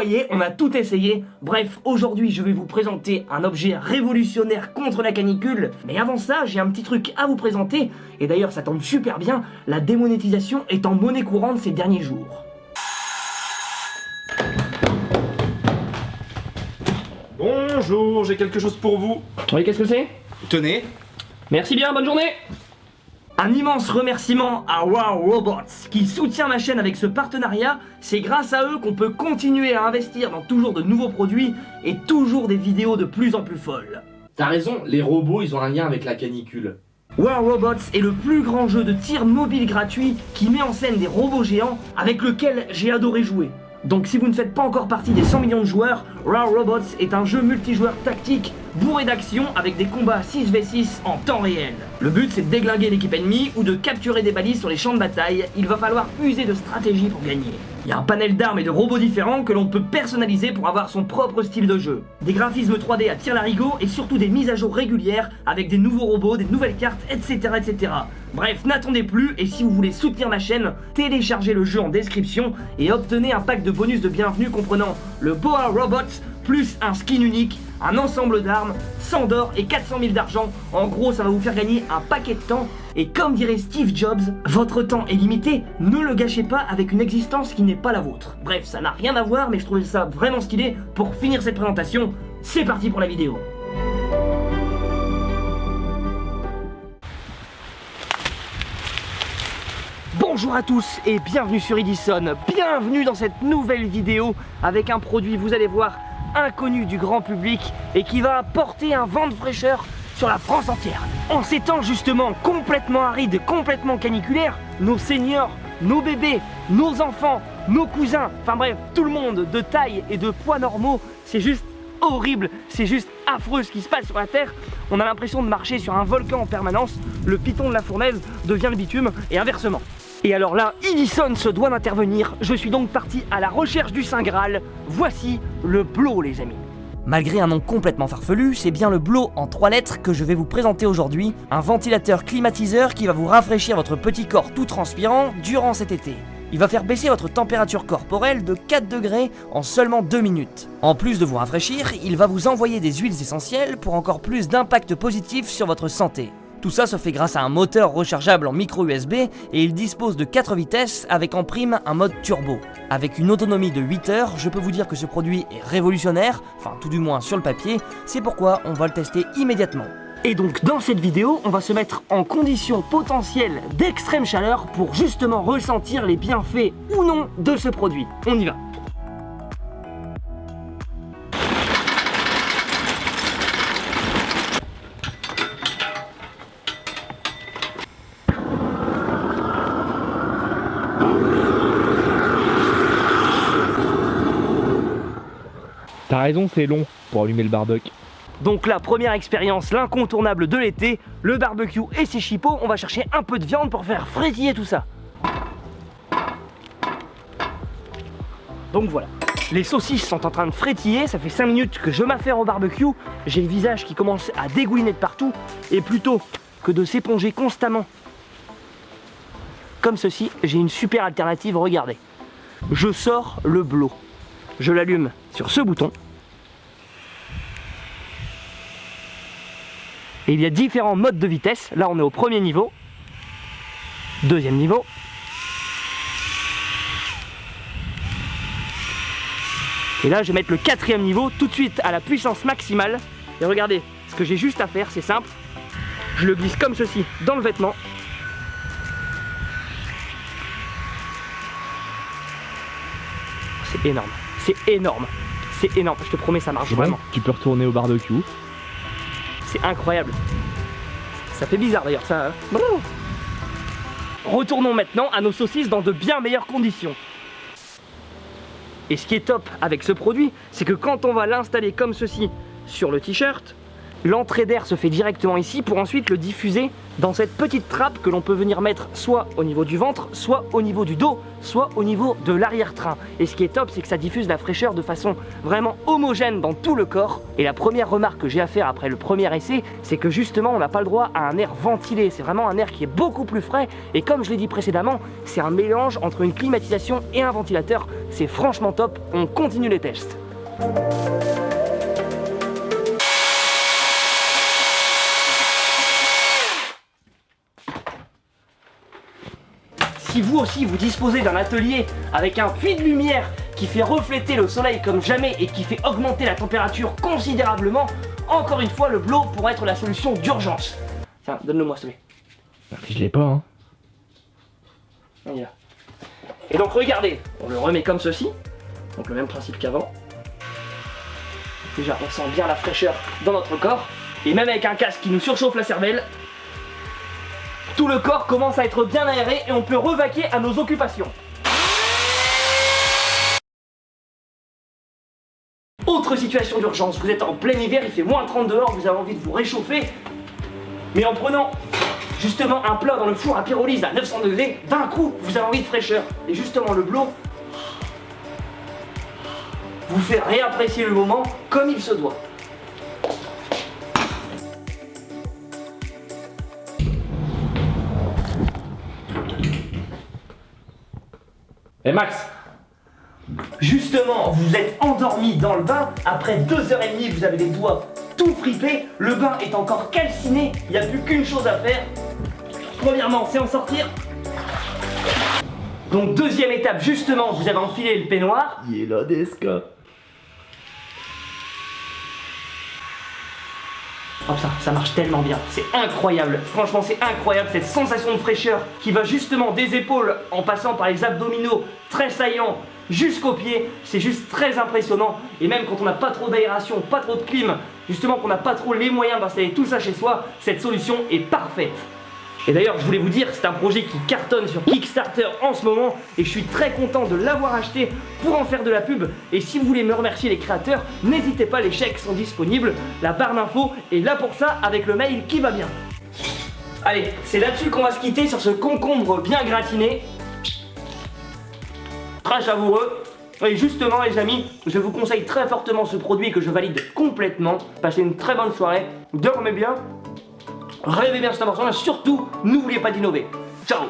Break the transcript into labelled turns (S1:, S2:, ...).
S1: voyez, on a tout essayé. Bref, aujourd'hui, je vais vous présenter un objet révolutionnaire contre la canicule. Mais avant ça, j'ai un petit truc à vous présenter. Et d'ailleurs, ça tombe super bien, la démonétisation est en monnaie courante ces derniers jours.
S2: Bonjour, j'ai quelque chose pour vous.
S1: Oui, qu'est-ce que c'est?
S2: Tenez.
S1: Merci bien, bonne journée. Un immense remerciement à Wow Robots qui soutient ma chaîne avec ce partenariat. C'est grâce à eux qu'on peut continuer à investir dans toujours de nouveaux produits et toujours des vidéos de plus en plus folles.
S3: T'as raison, les robots ils ont un lien avec la canicule.
S1: Wow Robots est le plus grand jeu de tir mobile gratuit qui met en scène des robots géants avec lequel j'ai adoré jouer. Donc si vous ne faites pas encore partie des 100 millions de joueurs, Wow Robots est un jeu multijoueur tactique bourré d'action avec des combats 6v6 en temps réel. Le but c'est de déglinguer l'équipe ennemie ou de capturer des balises sur les champs de bataille. Il va falloir user de stratégie pour gagner. Il y a un panel d'armes et de robots différents que l'on peut personnaliser pour avoir son propre style de jeu. Des graphismes 3D à tire-larigot et surtout des mises à jour régulières avec des nouveaux robots, des nouvelles cartes, etc. etc. Bref, n'attendez plus et si vous voulez soutenir ma chaîne, téléchargez le jeu en description et obtenez un pack de bonus de bienvenue comprenant le Boa Robot plus un skin unique, un ensemble d'armes, 100 d'or et 400 000 d'argent. En gros, ça va vous faire gagner un paquet de temps. Et comme dirait Steve Jobs, votre temps est limité, ne le gâchez pas avec une existence qui n'est pas la vôtre. Bref, ça n'a rien à voir, mais je trouvais ça vraiment stylé. Pour finir cette présentation, c'est parti pour la vidéo. Bonjour à tous et bienvenue sur Edison. Bienvenue dans cette nouvelle vidéo avec un produit, vous allez voir, inconnu du grand public et qui va apporter un vent de fraîcheur sur la France entière. En ces temps justement complètement arides, complètement caniculaires, nos seniors, nos bébés, nos enfants, nos cousins, enfin bref, tout le monde de taille et de poids normaux, c'est juste horrible, c'est juste affreux ce qui se passe sur la Terre. On a l'impression de marcher sur un volcan en permanence, le piton de la fournaise devient le bitume et inversement. Et alors là, Edison se doit d'intervenir, je suis donc parti à la recherche du Saint Graal. Voici le Blo les amis. Malgré un nom complètement farfelu, c'est bien le Blo en 3 lettres que je vais vous présenter aujourd'hui. Un ventilateur climatiseur qui va vous rafraîchir votre petit corps tout transpirant durant cet été. Il va faire baisser votre température corporelle de 4 degrés en seulement 2 minutes. En plus de vous rafraîchir, il va vous envoyer des huiles essentielles pour encore plus d'impact positif sur votre santé. Tout ça se fait grâce à un moteur rechargeable en micro USB et il dispose de 4 vitesses avec en prime un mode turbo. Avec une autonomie de 8 heures, je peux vous dire que ce produit est révolutionnaire, enfin tout du moins sur le papier, c'est pourquoi on va le tester immédiatement. Et donc dans cette vidéo, on va se mettre en conditions potentielles d'extrême chaleur pour justement ressentir les bienfaits ou non de ce produit. On y va.
S2: T'as raison, c'est long pour allumer le barbecue.
S1: Donc la première expérience, l'incontournable de l'été, le barbecue et ses chipots, on va chercher un peu de viande pour faire frétiller tout ça. Donc voilà, les saucisses sont en train de frétiller, ça fait 5 minutes que je m'affaire au barbecue, j'ai le visage qui commence à dégouiner de partout, et plutôt que de s'éponger constamment comme ceci, j'ai une super alternative, regardez. Je sors le Blo, je l'allume sur ce bouton. Et il y a différents modes de vitesse. Là on est au premier niveau, deuxième niveau, et là je vais mettre le 4e niveau tout de suite à la puissance maximale. Et regardez, ce que j'ai juste à faire, c'est simple. Je le glisse comme ceci dans le vêtement. C'est énorme, c'est énorme, c'est énorme, je te promets ça marche vraiment.
S2: Tu peux retourner au barbecue.
S1: C'est incroyable. Ça fait bizarre d'ailleurs ça. Hein. Retournons maintenant à nos saucisses dans de bien meilleures conditions. Et ce qui est top avec ce produit, c'est que quand on va l'installer comme ceci sur le t-shirt, L'entrée d'air se fait directement ici pour ensuite le diffuser dans cette petite trappe que l'on peut venir mettre soit au niveau du ventre, soit au niveau du dos, soit au niveau de l'arrière-train. Et ce qui est top, c'est que ça diffuse la fraîcheur de façon vraiment homogène dans tout le corps. Et la première remarque que j'ai à faire après le premier essai, c'est que justement on n'a pas le droit à un air ventilé. C'est vraiment un air qui est beaucoup plus frais. Et comme je l'ai dit précédemment, c'est un mélange entre une climatisation et un ventilateur. C'est franchement top. On continue les tests. Si vous aussi vous disposez d'un atelier avec un puits de lumière qui fait refléter le soleil comme jamais et qui fait augmenter la température considérablement, encore une fois le Blo pourrait être la solution d'urgence. Tiens, donne-le-moi s'il te plaît.
S2: Je l'ai pas, hein.
S1: On y va. Et donc regardez, on le remet comme ceci, donc le même principe qu'avant. Déjà on sent bien la fraîcheur dans notre corps, et même avec un casque qui nous surchauffe la cervelle, tout le corps commence à être bien aéré et on peut revaquer à nos occupations. Autre situation d'urgence, vous êtes en plein hiver, il fait moins 30 dehors, vous avez envie de vous réchauffer, mais en prenant justement un plat dans le four à pyrolyse à 900 degrés, d'un coup vous avez envie de fraîcheur. Et justement le Blo vous fait réapprécier le moment comme il se doit.
S3: Eh Max,
S1: Justement, vous êtes endormi dans le bain, après 2h30 vous avez les doigts tout fripés, le bain est encore calciné, il n'y a plus qu'une chose à faire. Premièrement, c'est en sortir. Donc deuxième étape, justement, vous avez enfilé le peignoir. Oh putain, ça marche tellement bien, c'est incroyable, franchement c'est incroyable cette sensation de fraîcheur qui va justement des épaules en passant par les abdominaux très saillants jusqu'aux pieds, c'est juste très impressionnant. Et même quand on n'a pas trop d'aération, pas trop de clim, justement qu'on n'a pas trop les moyens d'installer tout ça chez soi, cette solution est parfaite. Et d'ailleurs je voulais vous dire, c'est un projet qui cartonne sur Kickstarter en ce moment et je suis très content de l'avoir acheté pour en faire de la pub. Et si vous voulez me remercier les créateurs, n'hésitez pas, les chèques sont disponibles, la barre d'infos est là pour ça avec le mail qui va bien. Allez, c'est là-dessus qu'on va se quitter sur ce concombre bien gratiné. Très savoureux. Et justement les amis, je vous conseille très fortement ce produit que je valide complètement. Passez une très bonne soirée, dormez bien. Rêvez bien cet avancement, surtout n'oubliez pas d'innover. Ciao!